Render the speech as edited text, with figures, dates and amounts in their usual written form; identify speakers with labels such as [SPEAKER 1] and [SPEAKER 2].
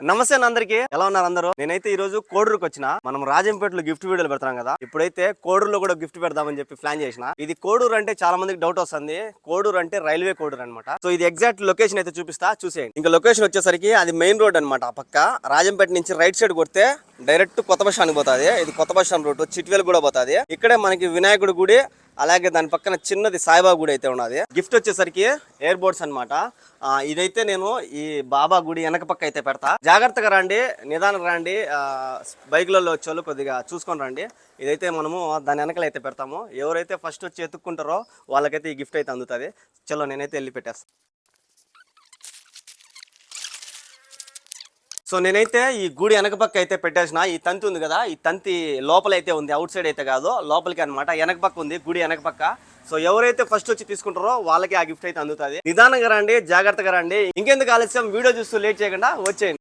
[SPEAKER 1] నమస్తే అందరికి, ఎలా ఉన్నారు అందరూ? నేనైతే ఈ రోజు కోడూరుకి వచ్చిన. మనం రాజంపేటలో గిఫ్ట్ వీడియోలు పెడతాం కదా, ఇప్పుడైతే కోడూరులో కూడా గిఫ్ట్ పెడదామని చెప్పి ప్లాన్ చేసిన. ఇది కోడూరు అంటే చాలా మందికి డౌట్ వస్తుంది. కోడూరు అంటే రైల్వే కోడూరు అనమాట. సో ఇది ఎగ్జాక్ట్ లొకేషన్ అయితే చూపిస్తా, చూసేయండి. ఇంకా లొకేషన్ వచ్చేసరికి అది మెయిన్ రోడ్ అనమాట. ఆ పక్క రాజంపేట నుంచి రైట్ సైడ్ కొడితే డైరెక్ట్ కొత్త బస్ స్టాండ్ పోతుంది. ఇది కొత్త బస్ స్టాండ్ రూట్, చిట్వేల్ కూడా పోతుంది. ఇక్కడే మనకి వినాయకుడి గుడి, అలాగే దాని పక్కన చిన్నది సాయిబాబా గుడి అయితే ఉన్నది. గిఫ్ట్ వచ్చేసరికి ఎయిర్ బోర్డ్స్ అనమాట. ఇదైతే నేను ఈ బాబా గుడి వెనక పక్క అయితే పెడతా. జాగ్రత్తగా రండి, నిదానం రండి. బైక్లలో వచ్చేవాళ్ళు కొద్దిగా చూసుకొని రండి. ఇదైతే మనము దాని వెనకలు అయితే పెడతాము. ఎవరైతే ఫస్ట్ వచ్చి ఎత్తుక్కుంటారో వాళ్ళకైతే ఈ గిఫ్ట్ అయితే అందుతుంది. చలో నేనైతే వెళ్ళి పెట్టేస్తాను. సో నేనైతే ఈ గుడి వెనక పక్క అయితే పెట్టేసిన. ఈ తంతి ఉంది కదా, ఈ తంతి లోపలైతే ఉంది, అవుట్ సైడ్ అయితే కాదు, లోపలికి అనమాట. వెనక పక్క ఉంది గుడి వెనక పక్క. సో ఎవరైతే ఫస్ట్ వచ్చి తీసుకుంటారో వాళ్ళకి ఆ గిఫ్ట్ అయితే అందుతుంది. నిదానంగా రండి, జాగ్రత్తగా రండి. ఇంకెందుకు ఆలస్యం, వీడియో చూస్తూ లేట్ చేయకుండా వచ్చేయండి.